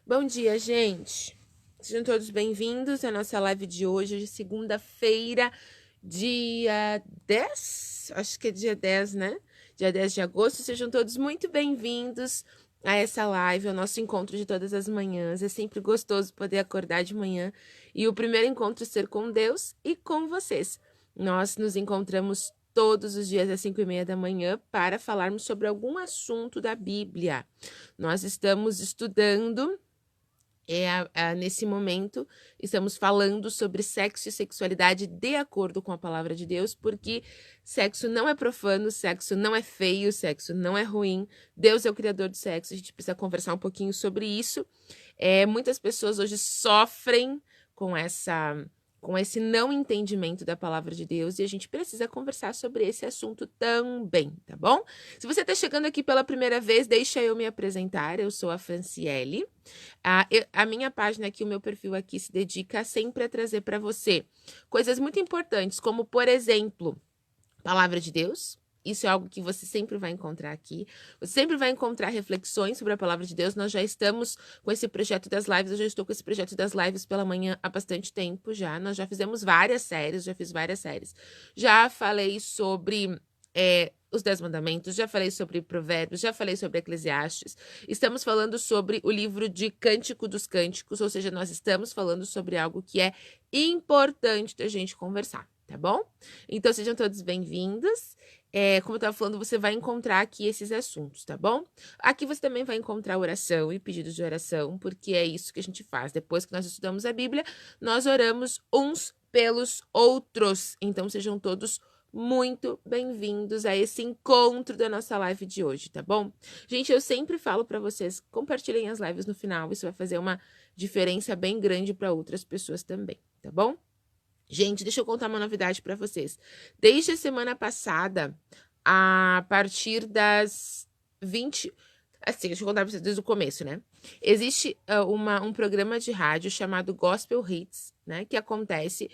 Bom dia, gente. Sejam todos bem-vindos à nossa live de hoje, segunda-feira, dia 10? Acho que é dia 10, né? Dia 10 de agosto. Sejam todos muito bem-vindos a essa live, ao nosso encontro de todas as manhãs. É sempre gostoso poder acordar de manhã e o primeiro encontro ser com Deus e com vocês. Nós nos encontramos todos os dias às 5:30 da manhã para falarmos sobre algum assunto da Bíblia. Nós estamos estudando nesse momento, estamos falando sobre sexo e sexualidade de acordo com a palavra de Deus, porque sexo não é profano, sexo não é feio, sexo não é ruim. Deus é o criador do sexo, a gente precisa conversar um pouquinho sobre isso. Muitas pessoas hoje sofrem com esse não entendimento da palavra de Deus e a gente precisa conversar sobre esse assunto também, tá bom? Se você está chegando aqui pela primeira vez, deixa eu me apresentar. Eu sou a Franciele. A minha página aqui, o meu perfil aqui se dedica sempre a trazer para você coisas muito importantes, como, por exemplo, palavra de Deus. Isso é algo que você sempre vai encontrar aqui. Você sempre vai encontrar reflexões sobre a palavra de Deus. Nós já estamos com esse projeto das lives. Eu já estou com esse projeto das lives pela manhã há bastante tempo já. Nós já fizemos várias séries, já fiz várias séries. Já falei sobre os 10 mandamentos, já falei sobre Provérbios, já falei sobre Eclesiastes. Estamos falando sobre o livro de Cântico dos Cânticos, ou seja, nós estamos falando sobre algo que é importante da gente conversar, tá bom? Então, sejam todos bem-vindos. Como eu estava falando, você vai encontrar aqui esses assuntos, tá bom? Aqui você também vai encontrar oração e pedidos de oração, porque é isso que a gente faz. Depois que nós estudamos a Bíblia, nós oramos uns pelos outros. Então, sejam todos muito bem-vindos a esse encontro da nossa live de hoje, tá bom? Gente, eu sempre falo para vocês, compartilhem as lives no final, isso vai fazer uma diferença bem grande para outras pessoas também, tá bom? Gente, deixa eu contar uma novidade para vocês. Desde a semana passada, a partir das 20... Assim, deixa eu contar para vocês desde o começo, né? Existe um programa de rádio chamado Gospel Hits, né? Que acontece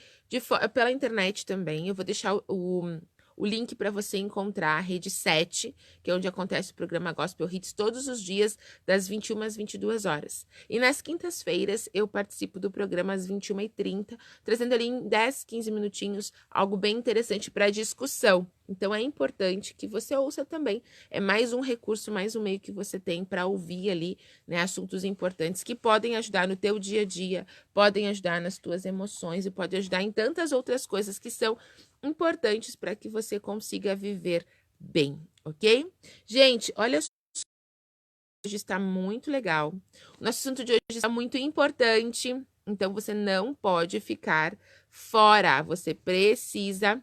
pela internet também. Eu vou deixar o link para você encontrar a Rede 7, que é onde acontece o programa Gospel Hits, todos os dias, das 21 às 22 horas. E nas quintas-feiras, eu participo do programa às 21h30, trazendo ali em 10, 15 minutinhos algo bem interessante para discussão. Então, é importante que você ouça também. É mais um recurso, mais um meio que você tem para ouvir ali, né, assuntos importantes que podem ajudar no teu dia a dia, podem ajudar nas tuas emoções e podem ajudar em tantas outras coisas que são importantes para que você consiga viver bem, ok? Gente, olha só, hoje está muito legal. O nosso assunto de hoje está muito importante, então você não pode ficar fora. Você precisa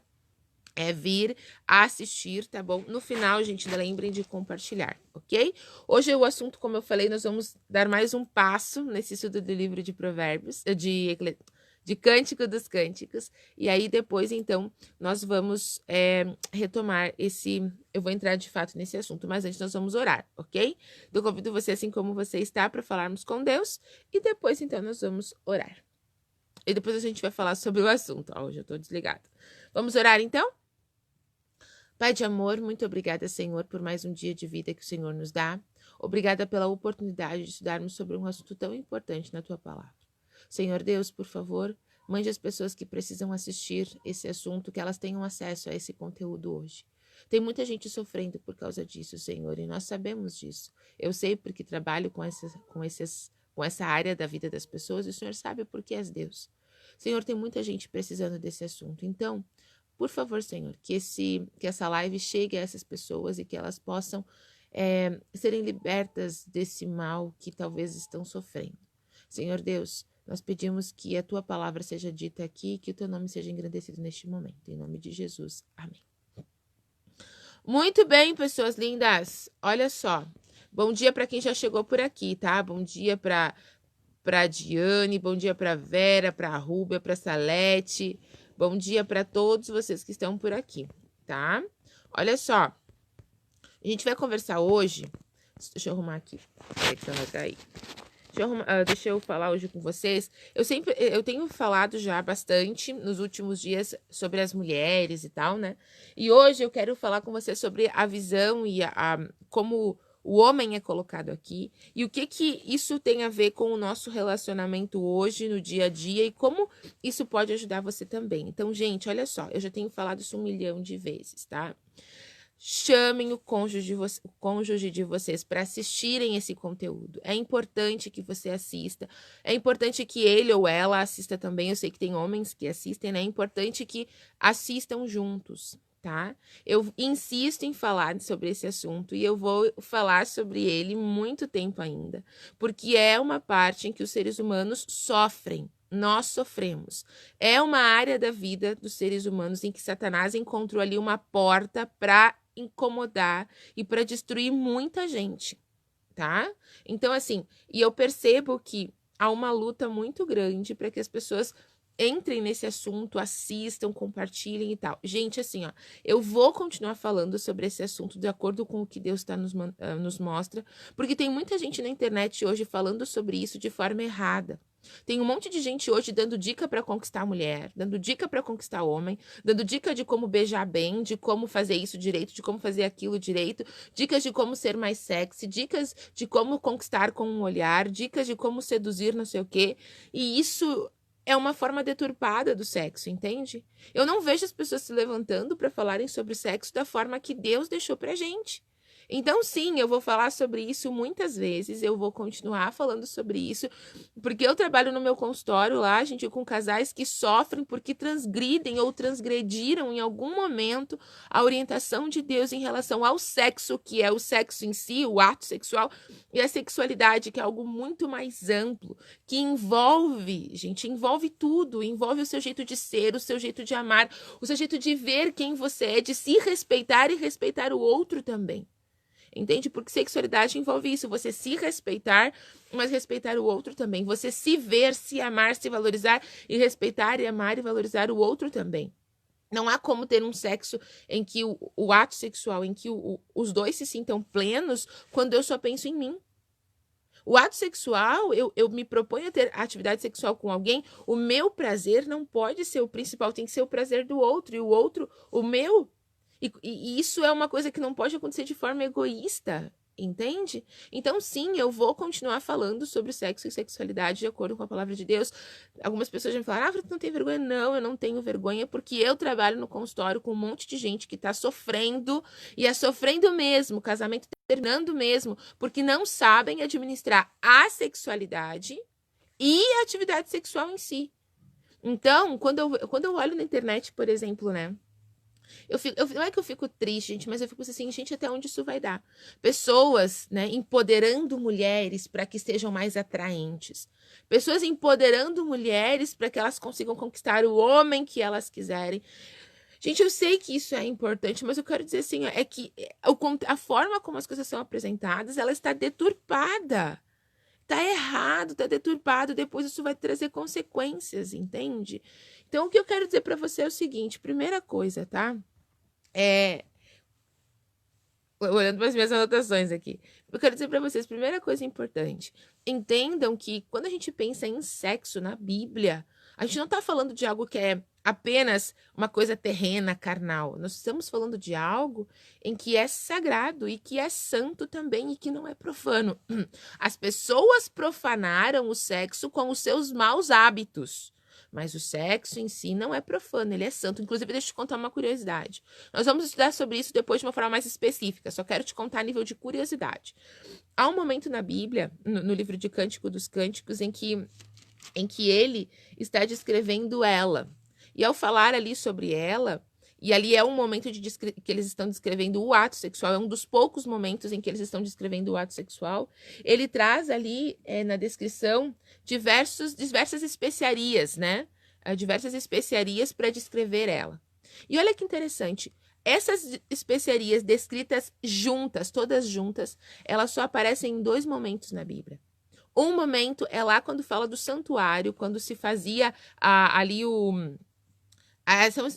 vir assistir, tá bom? No final, gente, lembrem de compartilhar, ok? Hoje o assunto, como eu falei, nós vamos dar mais um passo nesse estudo do livro de Provérbios, de Cântico dos Cânticos, e aí depois, então, nós vamos retomar eu vou entrar de fato nesse assunto, mas antes nós vamos orar, ok? Então, convido você, assim como você está, para falarmos com Deus, e depois, então, nós vamos orar. E depois a gente vai falar sobre o assunto. Hoje eu tô desligada. Vamos orar, então? Pai de amor, muito obrigada, Senhor, por mais um dia de vida que o Senhor nos dá. Obrigada pela oportunidade de estudarmos sobre um assunto tão importante na Tua palavra. Senhor Deus, por favor, mande as pessoas que precisam assistir esse assunto, que elas tenham acesso a esse conteúdo hoje. Tem muita gente sofrendo por causa disso, Senhor, e nós sabemos disso. Eu sei porque trabalho com essa área da vida das pessoas e o Senhor sabe porque és Deus. Senhor, tem muita gente precisando desse assunto. Então, por favor, Senhor, que essa live chegue a essas pessoas e que elas possam serem libertas desse mal que talvez estão sofrendo. Senhor Deus, nós pedimos que a Tua palavra seja dita aqui e que o Teu nome seja engrandecido neste momento. Em nome de Jesus. Amém. Muito bem, pessoas lindas. Olha só. Bom dia para quem já chegou por aqui, tá? Bom dia para Diane, bom dia para Vera, para Rúbia, para Salete. Bom dia para todos vocês que estão por aqui, tá? Olha só, a gente vai conversar hoje. Deixa eu arrumar aqui. Deixa eu falar hoje com vocês. Eu tenho falado já bastante nos últimos dias sobre as mulheres e tal, né? E hoje eu quero falar com vocês sobre a visão e como O homem é colocado aqui. E o que isso tem a ver com o nosso relacionamento hoje, no dia a dia, e como isso pode ajudar você também. Então, gente, olha só, eu já tenho falado isso 1 milhão de vezes, tá? Chamem o cônjuge de vocês para assistirem esse conteúdo. É importante que você assista. É importante que ele ou ela assista também. Eu sei que tem homens que assistem, né? É importante que assistam juntos, tá? Eu insisto em falar sobre esse assunto e eu vou falar sobre ele muito tempo ainda, porque é uma parte em que os seres humanos sofrem. Nós sofremos. É uma área da vida dos seres humanos em que Satanás encontrou ali uma porta para incomodar e para destruir muita gente, tá? Então, assim, e eu percebo que há uma luta muito grande para que as pessoas entrem nesse assunto, assistam, compartilhem e tal. Gente, assim, ó, eu vou continuar falando sobre esse assunto de acordo com o que Deus nos mostra, porque tem muita gente na internet hoje falando sobre isso de forma errada. Tem um monte de gente hoje dando dica para conquistar a mulher, dando dica para conquistar o homem, dando dica de como beijar bem, de como fazer isso direito, de como fazer aquilo direito, dicas de como ser mais sexy, dicas de como conquistar com um olhar, dicas de como seduzir não sei o quê. E isso é uma forma deturpada do sexo, entende? Eu não vejo as pessoas se levantando para falarem sobre o sexo da forma que Deus deixou pra gente. Então, sim, eu vou falar sobre isso muitas vezes, eu vou continuar falando sobre isso, porque eu trabalho no meu consultório lá, gente, com casais que sofrem porque transgridem ou transgrediram em algum momento a orientação de Deus em relação ao sexo, que é o sexo em si, o ato sexual, e a sexualidade, que é algo muito mais amplo, que envolve, gente, envolve tudo, envolve o seu jeito de ser, o seu jeito de amar, o seu jeito de ver quem você é, de se respeitar e respeitar o outro também. Entende? Porque sexualidade envolve isso, você se respeitar, mas respeitar o outro também. Você se ver, se amar, se valorizar e respeitar e amar e valorizar o outro também. Não há como ter um sexo em que o ato sexual, em que os dois se sintam plenos quando eu só penso em mim. O ato sexual, eu me proponho a ter atividade sexual com alguém, o meu prazer não pode ser o principal, tem que ser o prazer do outro, e o outro, o meu. E isso é uma coisa que não pode acontecer de forma egoísta, entende? Então, sim, eu vou continuar falando sobre sexo e sexualidade de acordo com a palavra de Deus. Algumas pessoas já me falaram, tu não tem vergonha? Não, eu não tenho vergonha, porque eu trabalho no consultório com um monte de gente que tá sofrendo, e é sofrendo mesmo, o casamento terminando mesmo, porque não sabem administrar a sexualidade e a atividade sexual em si. Então, quando eu olho na internet, por exemplo, né? Não é que eu fico triste, gente, mas eu fico assim, gente, até onde isso vai dar? Pessoas, né, empoderando mulheres para que sejam mais atraentes. Pessoas empoderando mulheres para que elas consigam conquistar o homem que elas quiserem. Gente, eu sei que isso é importante, mas eu quero dizer assim, é que a forma como as coisas são apresentadas, ela está deturpada. Tá errado, tá deturpado, depois isso vai trazer consequências, entende? Então, o que eu quero dizer para você é o seguinte, primeira coisa, tá? Olhando para as minhas anotações aqui, eu quero dizer para vocês, primeira coisa importante, entendam que quando a gente pensa em sexo na Bíblia, a gente não tá falando de algo que é apenas uma coisa terrena, carnal. Nós estamos falando de algo em que é sagrado e que é santo também e que não é profano. As pessoas profanaram o sexo com os seus maus hábitos. Mas o sexo em si não é profano, ele é santo. Inclusive, deixa eu te contar uma curiosidade. Nós vamos estudar sobre isso depois de uma forma mais específica, só quero te contar a nível de curiosidade. Há um momento na Bíblia, no livro de Cântico dos Cânticos, em que ele está descrevendo ela. E ao falar ali sobre ela, e ali é um momento que eles estão descrevendo o ato sexual, é um dos poucos momentos em que eles estão descrevendo o ato sexual. Ele traz ali na descrição diversas especiarias, né? Diversas especiarias para descrever ela. E olha que interessante, essas especiarias descritas juntas, todas juntas, elas só aparecem em 2 momentos na Bíblia. Um momento é lá quando fala do santuário, quando se fazia ali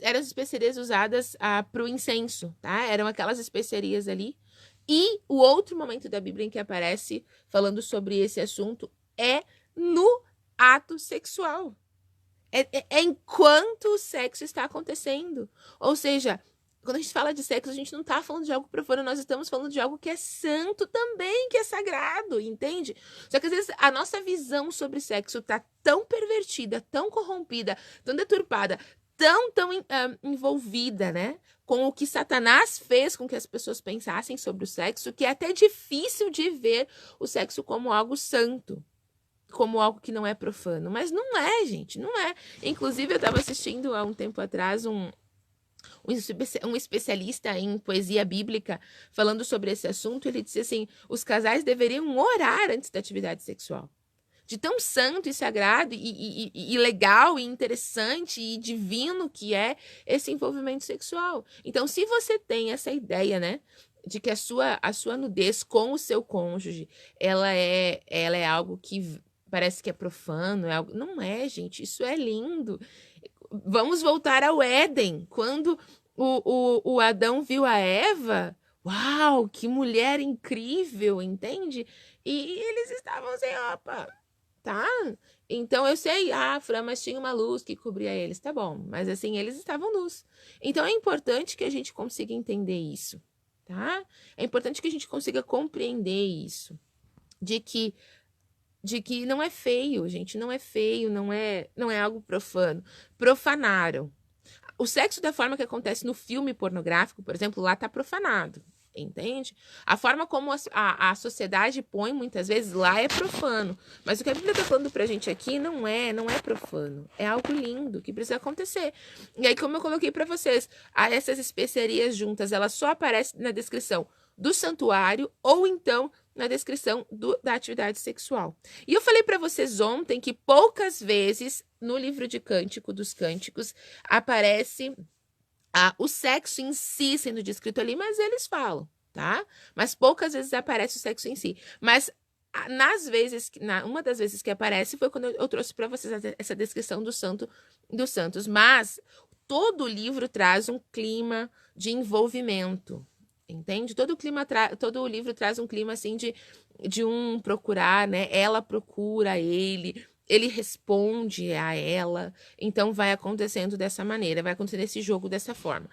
eram as especiarias usadas para o incenso, tá? Eram aquelas especiarias ali. E o outro momento da Bíblia em que aparece falando sobre esse assunto é no ato sexual. É enquanto o sexo está acontecendo. Ou seja, quando a gente fala de sexo, a gente não tá falando de algo profano, nós estamos falando de algo que é santo também, que é sagrado, entende? Só que às vezes a nossa visão sobre sexo tá tão pervertida, tão corrompida, tão deturpada, tão envolvida, né? Com o que Satanás fez com que as pessoas pensassem sobre o sexo, que é até difícil de ver o sexo como algo santo, como algo que não é profano. Mas não é, gente, não é. Inclusive, eu estava assistindo há um tempo atrás um especialista em poesia bíblica falando sobre esse assunto. Ele disse assim: os casais deveriam orar antes da atividade sexual. De tão santo e sagrado e legal e interessante e divino que é esse envolvimento sexual. Então, se você tem essa ideia, né, de que a sua nudez com o seu cônjuge, ela é algo que parece que é profano, é algo... Não é, gente, isso é lindo. Vamos voltar ao Éden, quando o Adão viu a Eva. Uau, que mulher incrível, entende? E eles estavam assim, opa, tá? Então eu sei, Fran, mas tinha uma luz que cobria eles, tá bom, mas assim, eles estavam nus. Então é importante que a gente consiga entender isso, tá? É importante que a gente consiga compreender isso, de que não é feio, gente, não é feio, não é algo profano. Profanaram. O sexo da forma que acontece no filme pornográfico, por exemplo, lá tá profanado, entende? A forma como a sociedade põe, muitas vezes, lá é profano. Mas o que a Bíblia tá falando pra gente aqui não é profano. É algo lindo que precisa acontecer. E aí, como eu coloquei pra vocês, essas especiarias juntas, elas só aparecem na descrição do santuário ou então na descrição da atividade sexual. E eu falei para vocês ontem que poucas vezes no livro de Cântico dos Cânticos aparece o sexo em si sendo descrito ali, mas eles falam, tá? Mas poucas vezes aparece o sexo em si. Mas uma das vezes que aparece foi quando eu trouxe para vocês essa descrição dos santos. Mas todo o livro traz um clima de envolvimento, entende? Todo o livro traz um clima assim de um procurar, né? Ela procura ele responde a ela. Então vai acontecendo dessa maneira, vai acontecendo esse jogo dessa forma.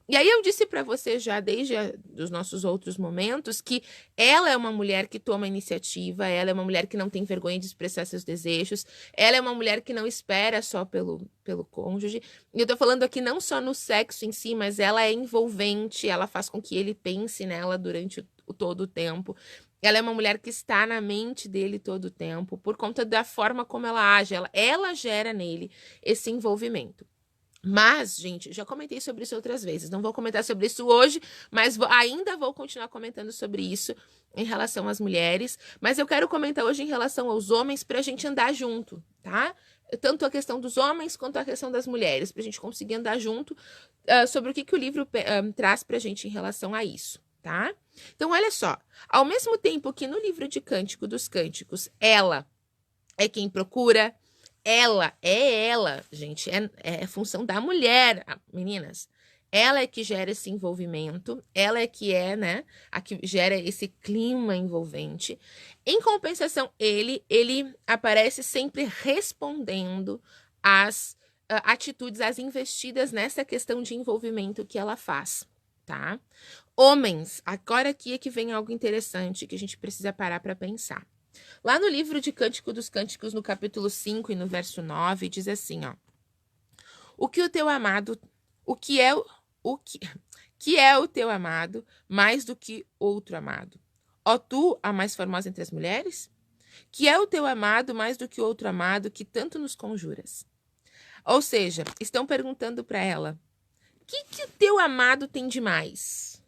E aí eu disse para você já desde os nossos outros momentos que ela é uma mulher que toma iniciativa, ela é uma mulher que não tem vergonha de expressar seus desejos, ela é uma mulher que não espera só pelo cônjuge. E eu tô falando aqui não só no sexo em si, mas ela é envolvente, ela faz com que ele pense nela durante todo o tempo. Ela é uma mulher que está na mente dele todo o tempo, por conta da forma como ela age, ela gera nele esse envolvimento. Mas, gente, já comentei sobre isso outras vezes. Não vou comentar sobre isso hoje, mas ainda vou continuar comentando sobre isso em relação às mulheres. Mas eu quero comentar hoje em relação aos homens para a gente andar junto, tá? Tanto a questão dos homens quanto a questão das mulheres, para a gente conseguir andar junto sobre o que o livro traz para a gente em relação a isso, tá? Então, olha só. Ao mesmo tempo que no livro de Cântico dos Cânticos, ela é quem procura... Ela, gente, é função da mulher, meninas. Ela é que gera esse envolvimento, ela é que né, a que gera esse clima envolvente. Em compensação, ele aparece sempre respondendo às atitudes, às investidas nessa questão de envolvimento que ela faz, tá? Homens, agora aqui é que vem algo interessante que a gente precisa parar para pensar. Lá no livro de Cântico dos Cânticos, no capítulo 5 e no verso 9, diz assim, ó: o que é o teu amado mais do que outro amado? Ó tu, a mais formosa entre as mulheres? Que é o teu amado mais do que outro amado que tanto nos conjuras? Ou seja, estão perguntando para ela: o que o teu amado tem de mais?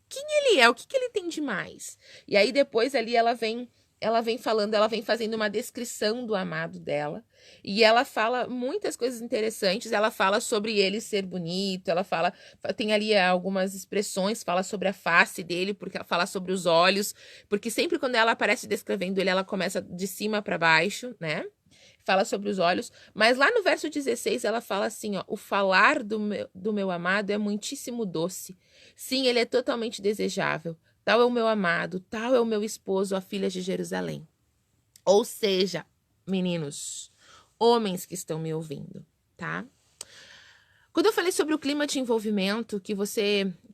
Quem ele é? O que ele tem de mais? E aí depois ali ela vem falando, ela vem fazendo uma descrição do amado dela. E ela fala muitas coisas interessantes. Ela fala sobre ele ser bonito, tem ali algumas expressões, fala sobre a face dele, porque ela fala sobre os olhos, porque sempre quando ela aparece descrevendo ele, ela começa de cima para baixo, né? Fala sobre os olhos, mas lá no verso 16 ela fala assim, ó: o falar do meu amado é muitíssimo doce. Sim, ele é totalmente desejável. Tal é o meu amado, tal é o meu esposo, a filha de Jerusalém. Ou seja, meninos, homens que estão me ouvindo, tá? Quando eu falei sobre o clima de envolvimento, que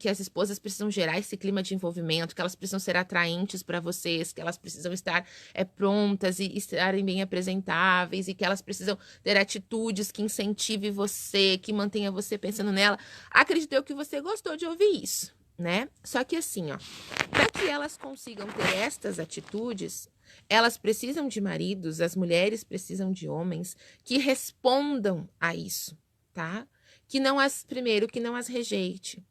as esposas precisam gerar esse clima de envolvimento, que elas precisam ser atraentes para vocês, que elas precisam estar prontas e estarem bem apresentáveis e que elas precisam ter atitudes que incentive você, que mantenha você pensando nela, acredito eu que você gostou de ouvir isso, né? Só que assim, ó, para que elas consigam ter estas atitudes, elas precisam de maridos, as mulheres precisam de homens que respondam a isso, tá? Primeiro, que não as rejeite.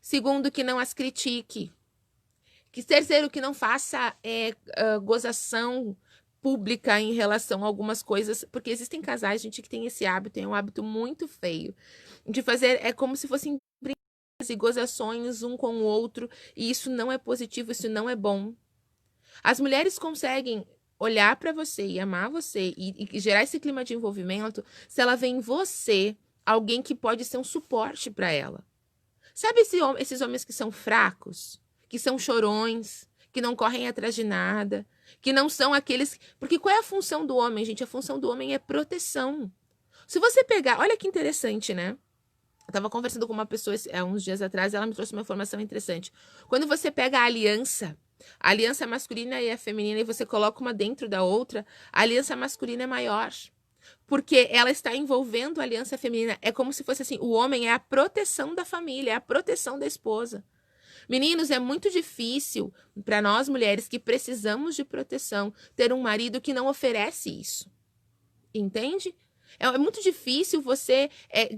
Segundo, que não as critique. Terceiro, que não faça gozação pública em relação a algumas coisas, porque existem casais, gente, que tem esse hábito, é um hábito muito feio, de fazer, como se fossem brincadeiras e gozações um com o outro, e isso não é positivo, isso não é bom. As mulheres conseguem olhar para você e amar você e gerar esse clima de envolvimento se ela vê em você alguém que pode ser um suporte para ela. Sabe esses homens que são fracos, que são chorões, que não correm atrás de nada, que não são aqueles... Porque qual é a função do homem, gente? A função do homem é proteção. Se você pegar... Olha que interessante, né? Eu estava conversando com uma pessoa há uns dias atrás, ela me trouxe uma informação interessante. Quando você pega a aliança masculina e a feminina, e você coloca uma dentro da outra, a aliança masculina é maior. Porque ela está envolvendo a aliança feminina. É como se fosse assim, o homem é a proteção da família, é a proteção da esposa. Meninos, é muito difícil para nós mulheres que precisamos de proteção ter um marido que não oferece isso. Entende? É muito difícil você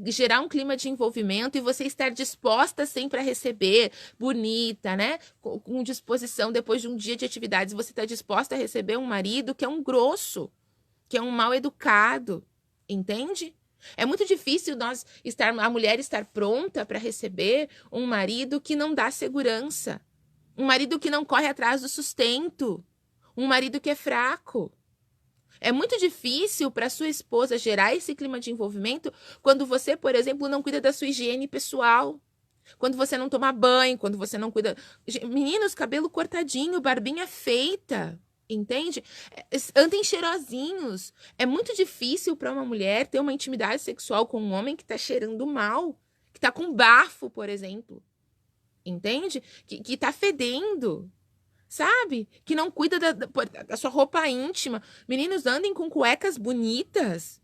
gerar um clima de envolvimento e você estar disposta sempre a receber, bonita, né? Com disposição, depois de um dia de atividades, você está disposta a receber um marido que é um grosso, que é um mal educado, entende? É muito difícil a mulher estar pronta para receber um marido que não dá segurança, um marido que não corre atrás do sustento, um marido que é fraco. É muito difícil para sua esposa gerar esse clima de envolvimento quando você, por exemplo, não cuida da sua higiene pessoal, quando você não toma banho, quando você não cuida... Meninos, cabelo cortadinho, barbinha feita. Entende? Andem cheirosinhos. É muito difícil para uma mulher ter uma intimidade sexual com um homem que tá cheirando mal, que tá com bafo, por exemplo. Entende? Que tá fedendo. Sabe? Que não cuida da sua roupa íntima. Meninos, andem com cuecas bonitas.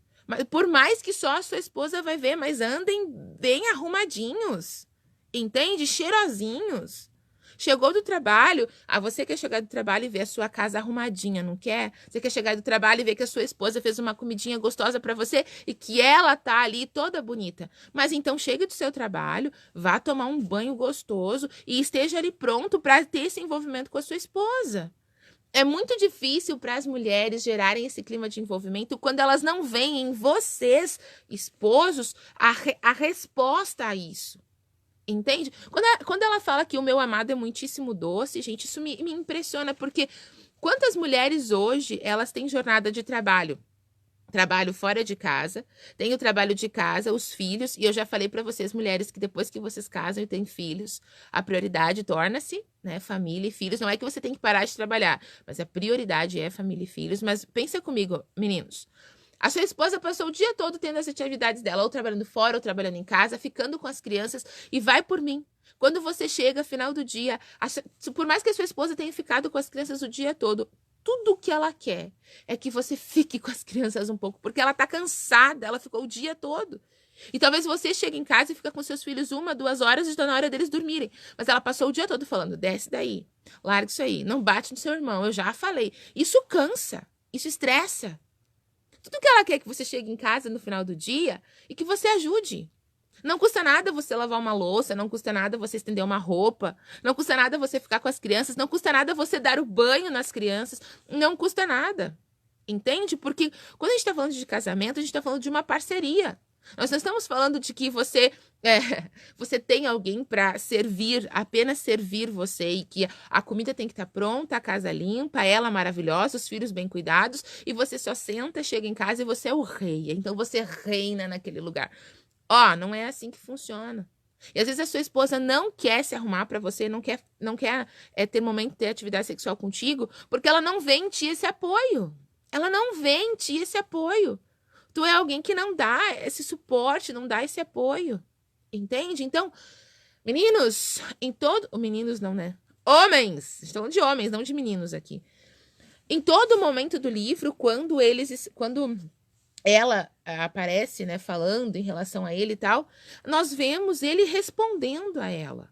Por mais que só a sua esposa vai ver, mas andem bem arrumadinhos. Entende? Cheirosinhos. Chegou do trabalho, você quer chegar do trabalho e ver a sua casa arrumadinha, não quer? Você quer chegar do trabalho e ver que a sua esposa fez uma comidinha gostosa para você e que ela tá ali toda bonita. Mas então chegue do seu trabalho, vá tomar um banho gostoso e esteja ali pronto para ter esse envolvimento com a sua esposa. É muito difícil para as mulheres gerarem esse clima de envolvimento quando elas não veem em vocês, esposos, a resposta a isso. Entende? Quando ela fala que o meu amado é muitíssimo doce, gente, isso me impressiona, porque quantas mulheres hoje, elas têm jornada de trabalho fora de casa, tem o trabalho de casa, os filhos, e eu já falei para vocês, mulheres, que depois que vocês casam e têm filhos, a prioridade torna-se, né, família e filhos. Não é que você tem que parar de trabalhar, mas a prioridade é família e filhos. Mas pensa comigo, meninos. A sua esposa passou o dia todo tendo as atividades dela, ou trabalhando fora, ou trabalhando em casa, ficando com as crianças, e vai por mim. Quando você chega, final do dia, por mais que a sua esposa tenha ficado com as crianças o dia todo, tudo o que ela quer é que você fique com as crianças um pouco, porque ela tá cansada, ela ficou o dia todo. E talvez você chegue em casa e fica com seus filhos 1, 2 horas e está na hora deles dormirem. Mas ela passou o dia todo falando, desce daí, larga isso aí, não bate no seu irmão, eu já falei. Isso cansa, isso estressa. Tudo que ela quer é que você chegue em casa no final do dia e que você ajude. Não custa nada você lavar uma louça, não custa nada você estender uma roupa, não custa nada você ficar com as crianças, não custa nada você dar o banho nas crianças, não custa nada. Entende? Porque quando a gente está falando de casamento, a gente está falando de uma parceria. Nós não estamos falando de que você tem alguém para servir, apenas servir você, e que a comida tem que estar pronta, a casa limpa, ela maravilhosa, os filhos bem cuidados, e você só senta, chega em casa e você é o rei. Então você reina naquele lugar. Não é assim que funciona. E às vezes a sua esposa não quer se arrumar para você, não quer ter momento de ter atividade sexual contigo, porque ela não vê em ti esse apoio. Ela não vê em ti esse apoio. Tu é alguém que não dá esse suporte, não dá esse apoio. Entende? Então, meninos, meninos não, né? Homens! Estão de homens, não de meninos aqui. Em todo momento do livro, quando ela aparece, né, falando em relação a ele e tal, nós vemos ele respondendo a ela.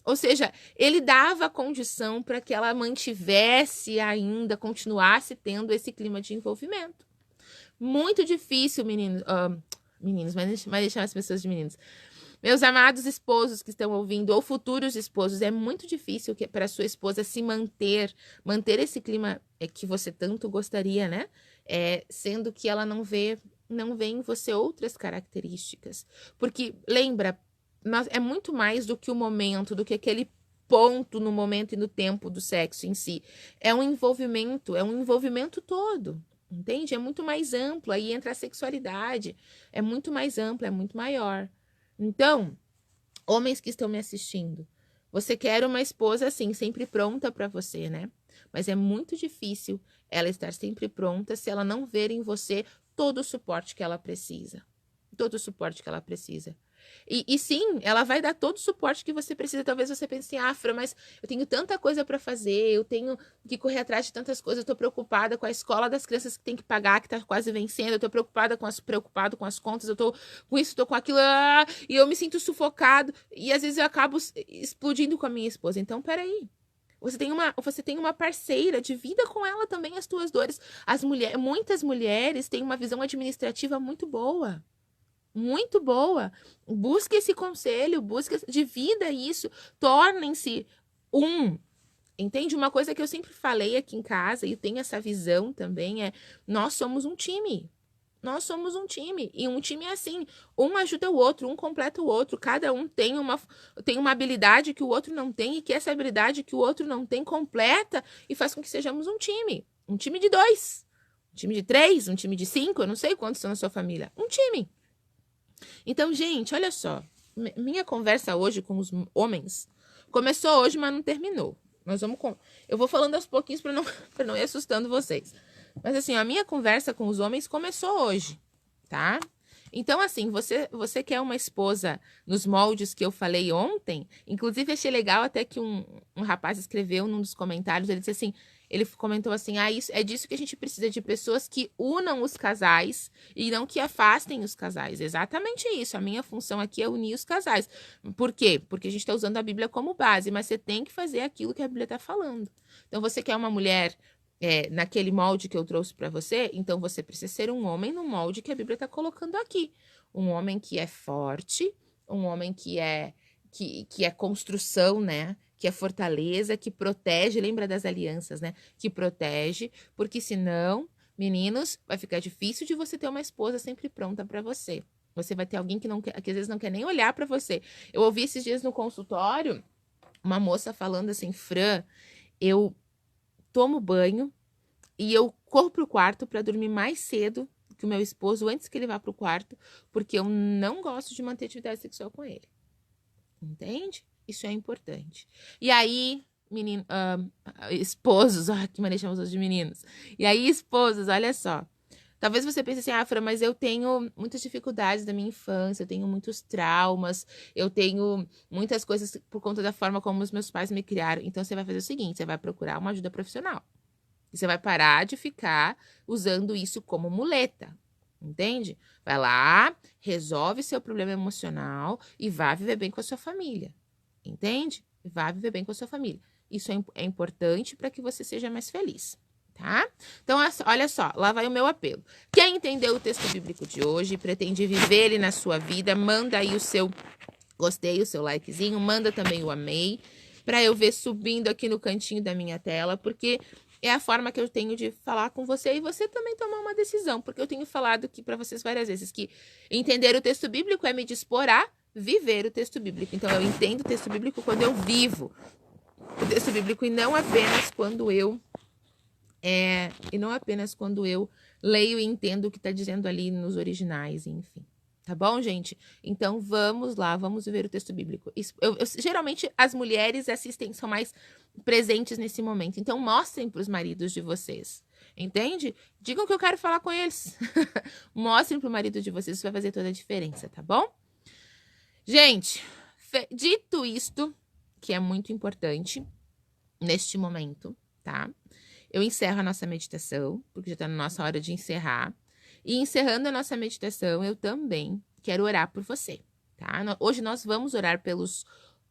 Ou seja, ele dava a condição para que ela mantivesse ainda, continuasse tendo esse clima de envolvimento. Muito difícil, meninos, mas deixar as pessoas de meninos. Meus amados esposos que estão ouvindo, ou futuros esposos, é muito difícil para sua esposa se manter esse clima que você tanto gostaria, né? Sendo que ela não vê em você outras características. Porque, lembra, é muito mais do que o momento, do que aquele ponto no momento e no tempo do sexo em si. É um envolvimento todo. Entende? É muito mais amplo. Aí entra a sexualidade. É muito mais amplo, é muito maior. Então, homens que estão me assistindo, você quer uma esposa assim, sempre pronta para você, né? Mas é muito difícil ela estar sempre pronta se ela não ver em você todo o suporte que ela precisa. Todo o suporte que ela precisa. E sim, ela vai dar todo o suporte que você precisa. Talvez você pense assim, Fran, mas eu tenho tanta coisa para fazer, eu tenho que correr atrás de tantas coisas, eu tô preocupada com a escola das crianças que tem que pagar, que tá quase vencendo, eu tô preocupado com as contas, eu tô com isso, tô com aquilo, e eu me sinto sufocado, e às vezes eu acabo explodindo com a minha esposa. Então, peraí. Você tem uma parceira, divida com ela também as tuas dores. Muitas mulheres têm uma visão administrativa muito boa. Muito boa. Busque esse conselho, divida isso, tornem-se um. Entende? Uma coisa que eu sempre falei aqui em casa, e tenho essa visão também, nós somos um time. Nós somos um time. E um time é assim, um ajuda o outro, um completa o outro. Cada um tem uma habilidade que o outro não tem, e que essa habilidade que o outro não tem completa e faz com que sejamos um time. Um time de 2, um time de 3, um time de 5, eu não sei quantos são na sua família. Um time. Então, gente, olha só. Minha conversa hoje com os homens começou hoje, mas não terminou. Eu vou falando aos pouquinhos para não ir assustando vocês. Mas assim, a minha conversa com os homens começou hoje, tá? Então, assim, você quer uma esposa nos moldes que eu falei ontem? Inclusive, achei legal até que um rapaz escreveu num dos comentários, ele comentou assim, é disso que a gente precisa, de pessoas que unam os casais e não que afastem os casais. Exatamente isso. A minha função aqui é unir os casais. Por quê? Porque a gente está usando a Bíblia como base, mas você tem que fazer aquilo que a Bíblia está falando. Então, você quer uma mulher naquele molde que eu trouxe para você, então você precisa ser um homem no molde que a Bíblia está colocando aqui. Um homem que é forte, um homem que é construção, né? Que é fortaleza, que protege, lembra das alianças, né? Que protege, porque senão, meninos, vai ficar difícil de você ter uma esposa sempre pronta para você. Você vai ter alguém que às vezes não quer nem olhar para você. Eu ouvi esses dias no consultório uma moça falando assim, Fran, eu tomo banho e eu corro pro quarto para dormir mais cedo que o meu esposo antes que ele vá pro quarto, porque eu não gosto de manter atividade sexual com ele. Entende? Isso é importante. E aí, esposos, que maneira chamamos de meninos. E aí, esposos, olha só. Talvez você pense assim, Fran, mas eu tenho muitas dificuldades da minha infância, eu tenho muitos traumas, eu tenho muitas coisas por conta da forma como os meus pais me criaram. Então, você vai fazer o seguinte, você vai procurar uma ajuda profissional. E você vai parar de ficar usando isso como muleta. Entende? Vai lá, resolve seu problema emocional e vá viver bem com a sua família. Entende? Vá viver bem com a sua família. Isso é importante para que você seja mais feliz, tá? Então, olha só, lá vai o meu apelo. Quem entendeu o texto bíblico de hoje e pretende viver ele na sua vida, manda aí o seu gostei, o seu likezinho, manda também o amei, para eu ver subindo aqui no cantinho da minha tela, porque é a forma que eu tenho de falar com você e você também tomar uma decisão, porque eu tenho falado aqui para vocês várias vezes que entender o texto bíblico é me dispor a viver o texto bíblico. Então, eu entendo o texto bíblico quando eu vivo o texto bíblico e não apenas quando eu leio e entendo o que está dizendo ali nos originais, enfim, Tá bom, gente? Então, vamos lá, vamos ver o texto bíblico. Geralmente, as mulheres assistem, são mais presentes nesse momento. Então, mostrem para os maridos de vocês. Entende? Digam que eu quero falar com eles. Mostrem para o marido de vocês, isso vai fazer toda a diferença, tá bom? Gente, dito isto, que é muito importante neste momento, tá? Eu encerro a nossa meditação, porque já está na nossa hora de encerrar. E encerrando a nossa meditação, eu também quero orar por você, tá? Hoje nós vamos orar pelos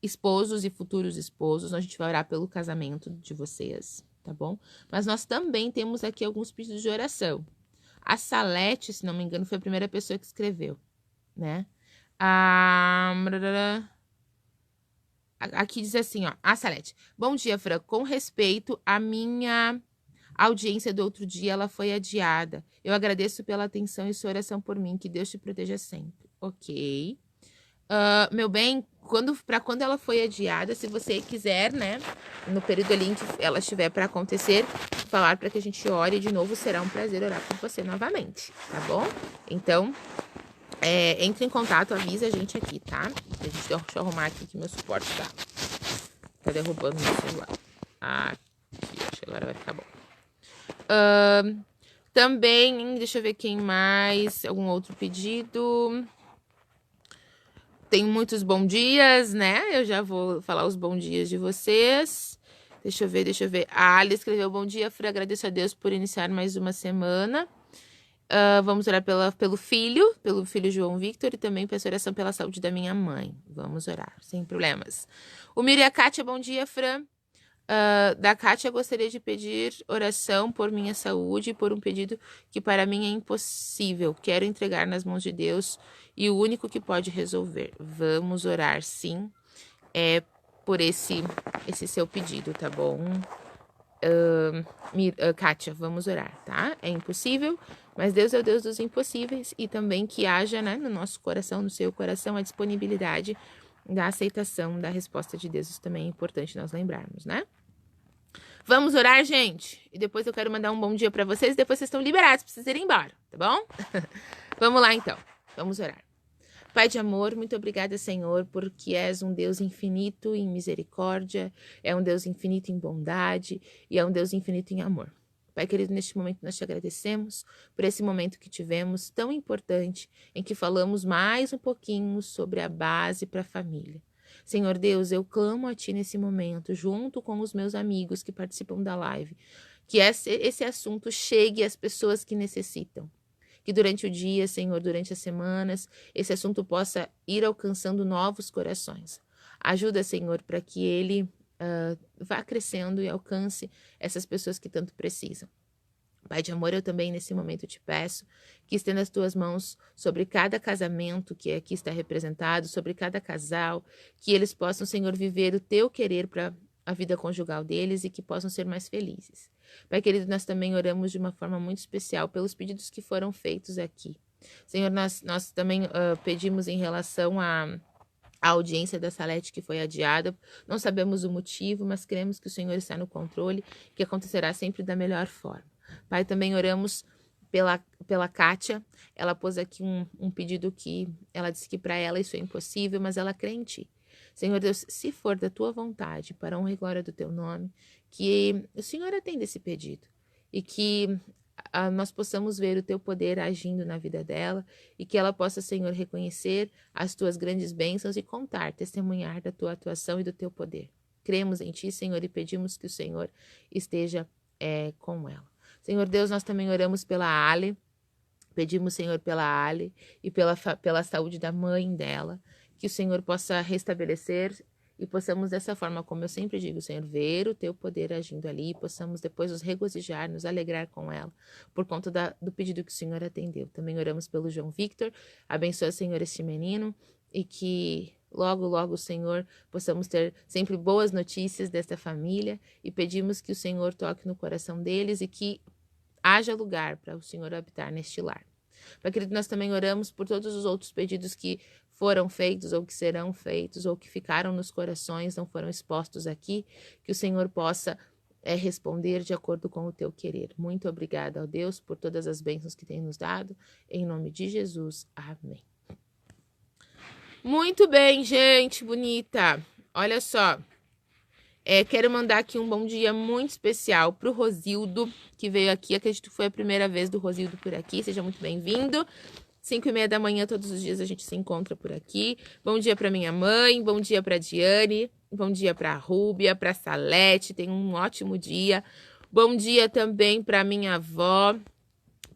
esposos e futuros esposos. A gente vai orar pelo casamento de vocês, tá bom? Mas nós também temos aqui alguns pedidos de oração. A Salete, se não me engano, foi a primeira pessoa que escreveu, né? Aqui diz assim, ó. A Salete. Bom dia, Fran. Com respeito à minha audiência do outro dia, ela foi adiada. Eu agradeço pela atenção e sua oração por mim. Que Deus te proteja sempre. Ok. Meu bem, para quando ela foi adiada, se você quiser, né, no período ali em que ela estiver para acontecer, falar para que a gente ore de novo, será um prazer orar por você novamente, tá bom? Então, entre em contato, avisa a gente aqui, tá? Deixa eu arrumar aqui que meu suporte tá derrubando meu celular. Aqui, acho que agora vai ficar bom. Também, deixa eu ver quem mais, algum outro pedido. Tem muitos bons dias, né? Eu já vou falar os bons dias de vocês. Deixa eu ver. A Ali escreveu bom dia, Fran. Agradeço a Deus por iniciar mais uma semana. Vamos orar pelo filho João Victor, e também peço oração pela saúde da minha mãe. Vamos orar, sem problemas. O Miri e a Kátia, bom dia, Fran. Da Kátia, gostaria de pedir oração por minha saúde e por um pedido que para mim é impossível. Quero entregar nas mãos de Deus e o único que pode resolver. Vamos orar, sim, por esse seu pedido, tá bom? Kátia, vamos orar, tá? É impossível, mas Deus é o Deus dos impossíveis, e também que haja, né, no nosso coração, no seu coração, a disponibilidade da aceitação da resposta de Deus. Isso também é importante nós lembrarmos, né? Vamos orar, gente? E depois eu quero mandar um bom dia para vocês, depois vocês estão liberados para vocês irem embora, tá bom? Vamos lá, então. Vamos orar. Pai de amor, muito obrigada, Senhor, porque és um Deus infinito em misericórdia, é um Deus infinito em bondade e é um Deus infinito em amor. Pai querido, neste momento nós te agradecemos por esse momento que tivemos tão importante, em que falamos mais um pouquinho sobre a base para a família. Senhor Deus, eu clamo a Ti nesse momento, junto com os meus amigos que participam da live, que esse assunto chegue às pessoas que necessitam. Que durante o dia, Senhor, durante as semanas, esse assunto possa ir alcançando novos corações. Ajuda, Senhor, para que ele vá crescendo e alcance essas pessoas que tanto precisam. Pai de amor, eu também nesse momento te peço que estenda as tuas mãos sobre cada casamento que aqui está representado, sobre cada casal, que eles possam, Senhor, viver o teu querer para a vida conjugal deles e que possam ser mais felizes. Pai querido, nós também oramos de uma forma muito especial pelos pedidos que foram feitos aqui. Senhor, nós também pedimos em relação à audiência da Salete que foi adiada. Não sabemos o motivo, mas cremos que o Senhor está no controle, que acontecerá sempre da melhor forma. Pai, também oramos pela Kátia. Ela pôs aqui um pedido que ela disse que para ela isso é impossível, mas ela crê em Ti. Senhor Deus, se for da Tua vontade, para a honra e glória do Teu nome, que o Senhor atenda esse pedido e que nós possamos ver o Teu poder agindo na vida dela e que ela possa, Senhor, reconhecer as Tuas grandes bênçãos e contar, testemunhar da Tua atuação e do Teu poder. Cremos em Ti, Senhor, e pedimos que o Senhor esteja com ela. Senhor Deus, nós também oramos pela Ale, pedimos, Senhor, pela Ale e pela saúde da mãe dela, que o Senhor possa restabelecer e possamos dessa forma, como eu sempre digo, Senhor, ver o Teu poder agindo ali, e possamos depois nos regozijar, nos alegrar com ela, por conta do pedido que o Senhor atendeu. Também oramos pelo João Victor, abençoa, Senhor, este menino, e que logo, logo, Senhor, possamos ter sempre boas notícias desta família, e pedimos que o Senhor toque no coração deles e que haja lugar para o Senhor habitar neste lar. Pai querido, nós também oramos por todos os outros pedidos que foram feitos ou que serão feitos ou que ficaram nos corações, não foram expostos aqui, que o Senhor possa responder de acordo com o Teu querer. Muito obrigada, ó Deus, por todas as bênçãos que tem nos dado. Em nome de Jesus. Amém. Muito bem, gente bonita. Olha só. Quero mandar aqui um bom dia muito especial pro Rosildo, que veio aqui. Acredito que foi a primeira vez do Rosildo por aqui. Seja muito bem-vindo. 5h30 da manhã, todos os dias a gente se encontra por aqui. Bom dia para minha mãe, bom dia para Diane, bom dia para Rúbia, para Salete, tenham um ótimo dia. Bom dia também para minha avó,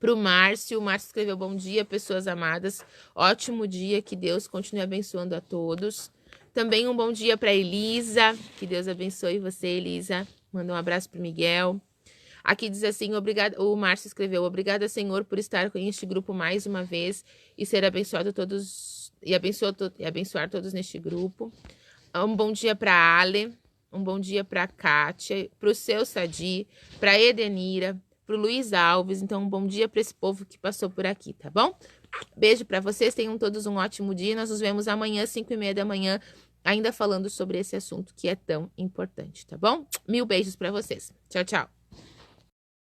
para o Márcio. O Márcio escreveu bom dia, pessoas amadas. Ótimo dia, que Deus continue abençoando a todos. Também um bom dia para Elisa, que Deus abençoe você, Elisa. Manda um abraço para Miguel. Aqui diz assim, o Márcio escreveu, obrigada, Senhor, por estar com este grupo mais uma vez e ser abençoado todos, e abençoar todos neste grupo. Um bom dia para a Ale, um bom dia para a Kátia, para o seu Sadi, para a Edenira, para o Luiz Alves. Então, um bom dia para esse povo que passou por aqui, tá bom? Beijo para vocês, tenham todos um ótimo dia. Nós nos vemos amanhã, 5h30 da manhã, ainda falando sobre esse assunto que é tão importante, tá bom? Mil beijos para vocês. Tchau, tchau.